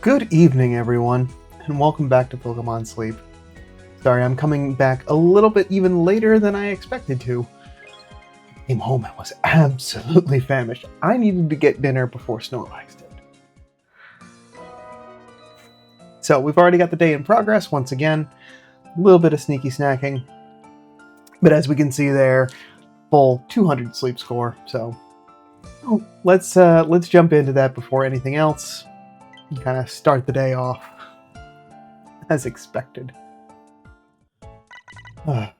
Good evening, everyone, and welcome back to Pokémon Sleep. Sorry, I'm coming back a little bit even later than I expected to. I came home and was absolutely famished. I needed to get dinner before Snorlax did. So we've already got the day in progress once again. A little bit of sneaky snacking. But as we can see there, full 200 sleep score. So let's jump into that before anything else. And kind of start the day off as expected. That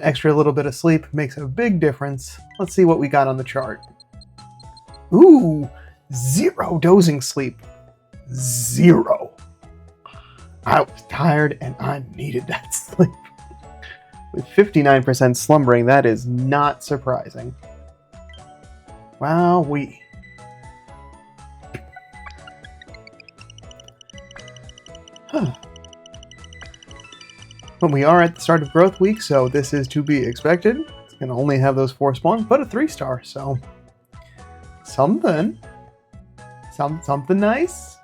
extra little bit of sleep makes a big difference. Let's see what we got on the chart. Ooh, 0 dozing sleep. 0. I was tired and I needed that sleep. With 59% slumbering, that is not surprising. Wowee. But we are at the start of growth week, so this is to be expected. It's going to only have those 4 spawns, but a 3-star, so something nice.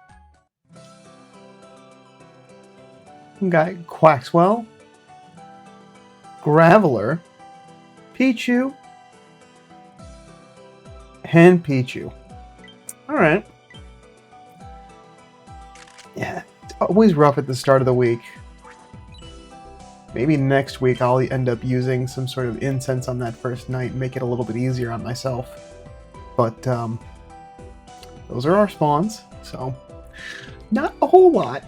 We got Quaxwell, Graveler, Pichu, and Pichu. Alright. Yeah, it's always rough at the start of the week. Maybe next week I'll end up using some sort of incense on that first night and make it a little bit easier on myself. But, those are our spawns, so not a whole lot.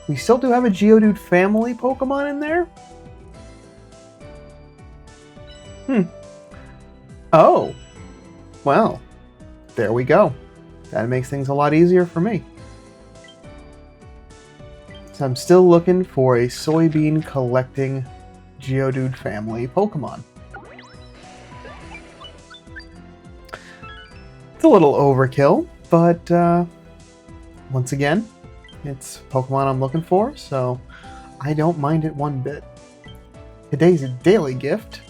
We still do have a Geodude family Pokemon in there. Oh. Well, there we go. That makes things a lot easier for me. So I'm still looking for a soybean collecting Geodude family Pokemon. It's a little overkill, but once again, it's Pokemon I'm looking for, so I don't mind it one bit. Today's daily gift,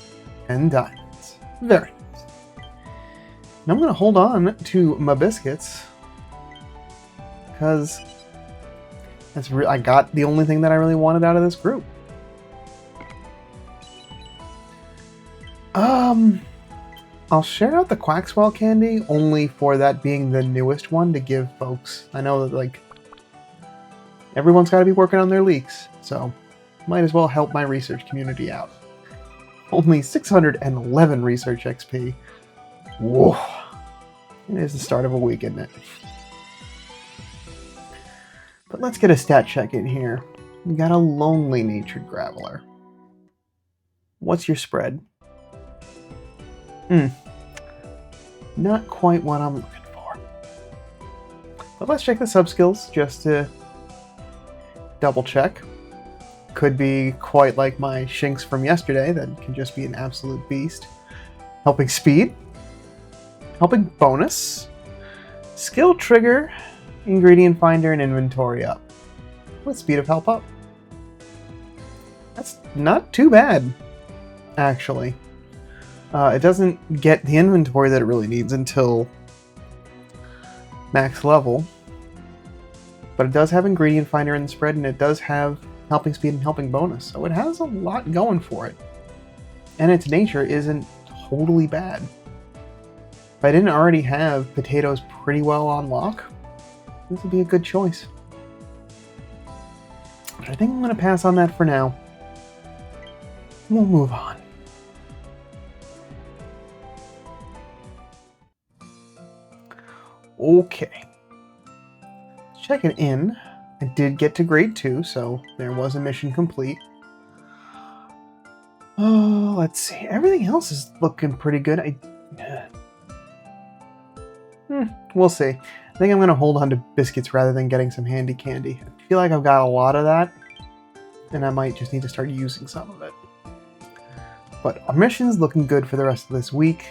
10 diamonds. Very nice. And I'm going to hold on to my biscuits, because I got the only thing that I really wanted out of this group. I'll share out the Quaxwell candy only for that being the newest one to give folks. I know that everyone's got to be working on their leaks, so might as well help my research community out. Only 611 research XP. Whoa. It is the start of a week, isn't it? But let's get a stat check in here. We got a lonely natured Graveler. What's your spread? Not quite what I'm looking for. But let's check the sub-skills just to double check. Could be quite like my Shinx from yesterday that can just be an absolute beast. Helping speed. Helping bonus. Skill trigger. Ingredient finder and inventory up. With speed of help up. That's not too bad, actually. It doesn't get the inventory that it really needs until max level. But it does have ingredient finder in the spread, and it does have helping speed and helping bonus. So it has a lot going for it. And its nature isn't totally bad. If I didn't already have potatoes pretty well on lock, this would be a good choice. But I think I'm going to pass on that for now. We'll move on. Okay. Checking in. I did get to grade 2, so there was a mission complete. Oh, let's see. Everything else is looking pretty good. We'll see. I think I'm going to hold on to biscuits rather than getting some handy candy. I feel like I've got a lot of that, and I might just need to start using some of it. But our mission's looking good for the rest of this week,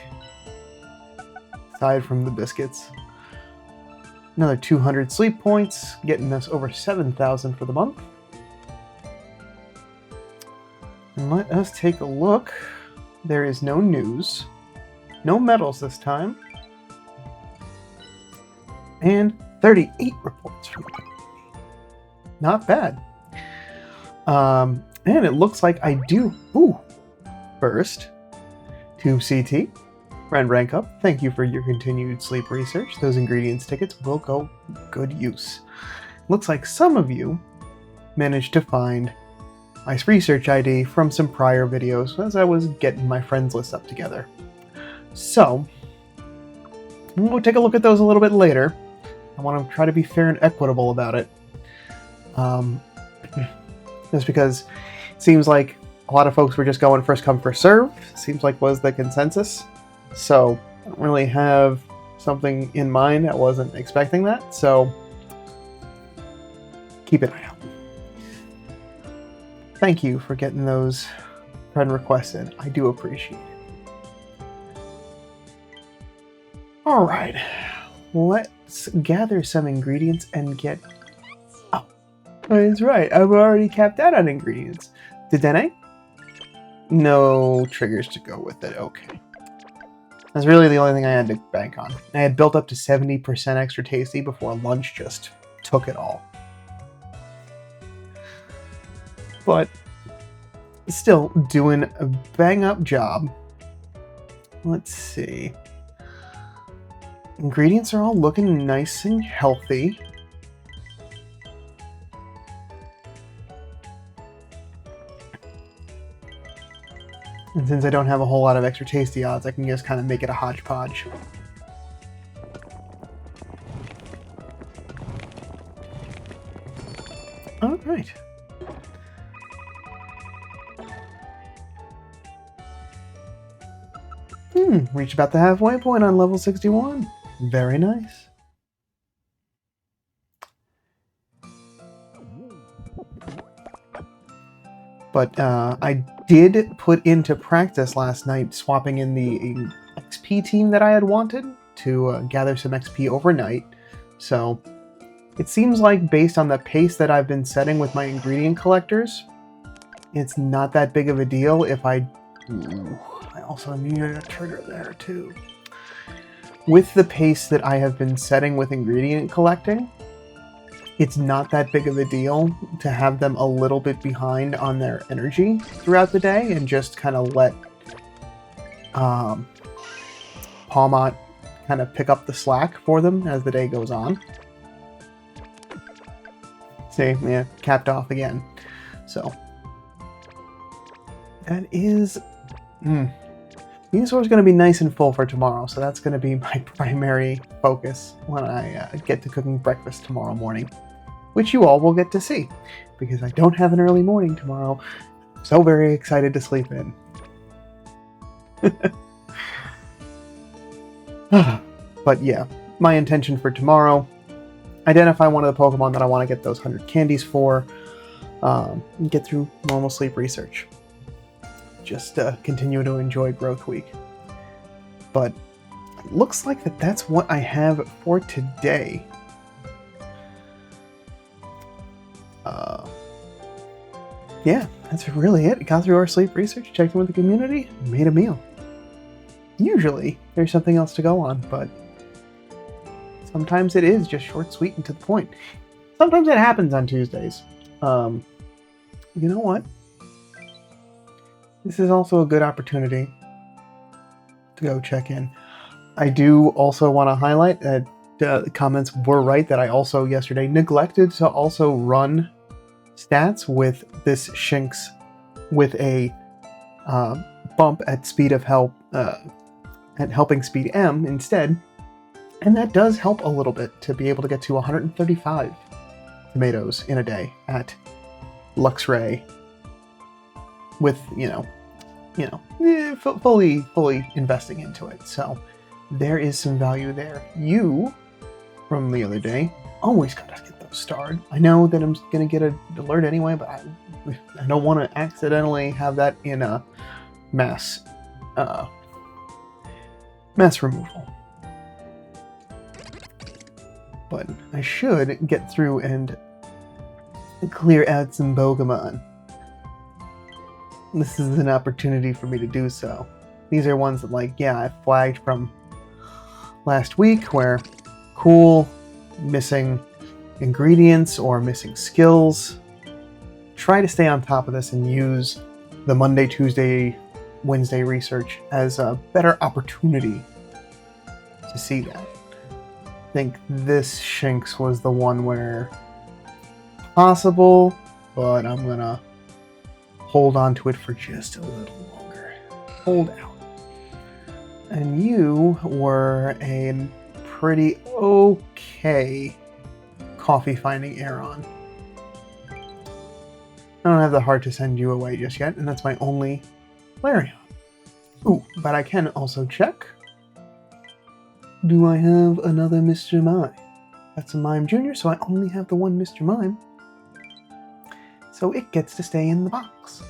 aside from the biscuits. Another 200 sleep points, getting us over 7,000 for the month. And let us take a look. There is no news. No medals this time. And 38 reports from the community. Not bad. And it looks like I do. Ooh. First, Tube CT. Friend rank up. Thank you for your continued sleep research. Those ingredients tickets will go good use. Looks like some of you managed to find my research ID from some prior videos as I was getting my friends list up together. So, we'll take a look at those a little bit later. I want to try to be fair and equitable about it. Just because it seems like a lot of folks were just going first come, first serve. Seems like was the consensus. So, I don't really have something in mind. I wasn't expecting that. So, keep an eye out. Thank you for getting those friend requests in. I do appreciate it. Alright. Let's gather some ingredients and get... Oh, that's right. I've already capped out on ingredients. Dedenne? No triggers to go with it. Okay. That's really the only thing I had to bank on. I had built up to 70% extra tasty before lunch just took it all. But still doing a bang-up job. Let's see. Ingredients are all looking nice and healthy. And since I don't have a whole lot of extra tasty odds, I can just kind of make it a hodgepodge. All right. Reached about the halfway point on level 61. Very nice. But I did put into practice last night swapping in the XP team that I had wanted to gather some XP overnight. So it seems like based on the pace that I've been setting with my ingredient collectors, it's not that big of a deal if I... Ooh, I also needed a trigger there too. With the pace that I have been setting with ingredient collecting, it's not that big of a deal to have them a little bit behind on their energy throughout the day and just kind of let Palmot kind of pick up the slack for them as the day goes on. See, yeah, capped off again. So, that is... Venusaur is going to be nice and full for tomorrow, so that's going to be my primary focus when I get to cooking breakfast tomorrow morning, which you all will get to see, because I don't have an early morning tomorrow. I'm so very excited to sleep in. But yeah, my intention for tomorrow, identify one of the Pokemon that I want to get those 100 candies for, and get through normal sleep research. Just continue to enjoy Growth Week. But it looks like that's what I have for today. Yeah, that's really it. Got through our sleep research, checked in with the community, made a meal. Usually, there's something else to go on, but sometimes it is just short, sweet, and to the point. Sometimes it happens on Tuesdays. You know what? This is also a good opportunity to go check in. I do also want to highlight that the comments were right that I also yesterday neglected to also run stats with this Shinx with a bump at speed of help, at helping speed M instead. And that does help a little bit to be able to get to 135 tomatoes in a day at Luxray with, fully investing into it. So there is some value there. You, from the other day, always gotta get those starred. I know that I'm gonna get an alert anyway, but I don't want to accidentally have that in a mass removal. But I should get through and clear out some Pokemon. This is an opportunity for me to do so. These are ones that, like, yeah, I flagged from last week where cool, missing ingredients or missing skills. Try to stay on top of this and use the Monday, Tuesday, Wednesday research as a better opportunity to see that. I think this Shinx was the one where possible, but I'm gonna hold on to it for just a little longer. Hold out. And you were a pretty okay coffee finding Aeron. I don't have the heart to send you away just yet, and that's my only Larion. Ooh, but I can also check. Do I have another Mr. Mime? That's a Mime Jr., so I only have the one Mr. Mime. So it gets to stay in the box.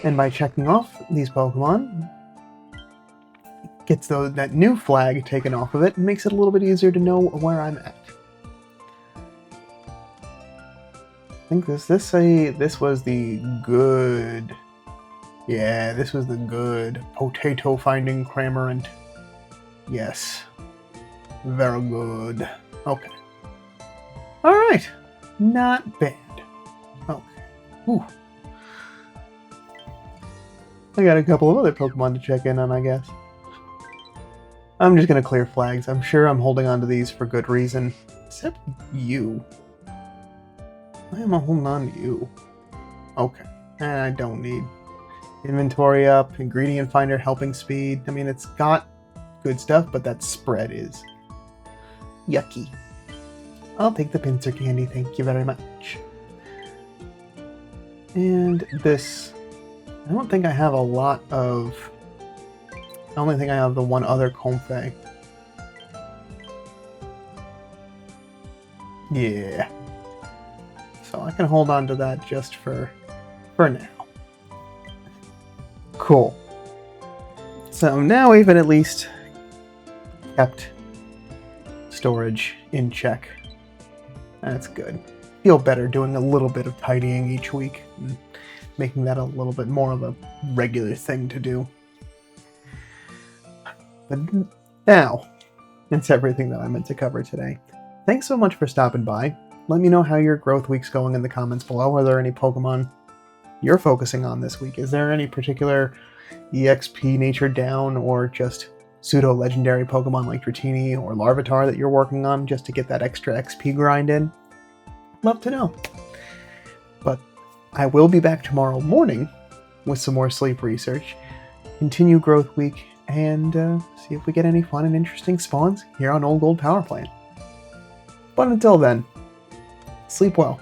And by checking off these Pokemon, it gets that new flag taken off of it and makes it a little bit easier to know where I'm at. I think this was the good. Yeah, this was the good potato finding Cramorant. Yes. Very good. Okay. Alright. Not bad. Okay. Ooh. I got a couple of other Pokemon to check in on, I guess. I'm just gonna clear flags. I'm sure I'm holding on to these for good reason. Except you. Why am I holding on to you? Okay. I don't need inventory up, ingredient finder, helping speed. I mean, it's got good stuff, but that spread is yucky. I'll take the pincer candy, thank you very much. And this, I don't think I have a lot of, I only think I have the one other Comfey. Yeah. So I can hold on to that just for now. Cool. So now we've at least kept storage in check. That's good. Feel better doing a little bit of tidying each week and making that a little bit more of a regular thing to do. But now, that's everything that I meant to cover today. Thanks so much for stopping by. Let me know how your growth week's going in the comments below. Are there any Pokemon you're focusing on this week? Is there any particular EXP nature down or just pseudo-legendary Pokemon like Dratini or Larvitar that you're working on just to get that extra XP grind in? Love to know. But I will be back tomorrow morning with some more sleep research, continue growth week, and see if we get any fun and interesting spawns here on Old Gold Power Plant. But until then, sleep well.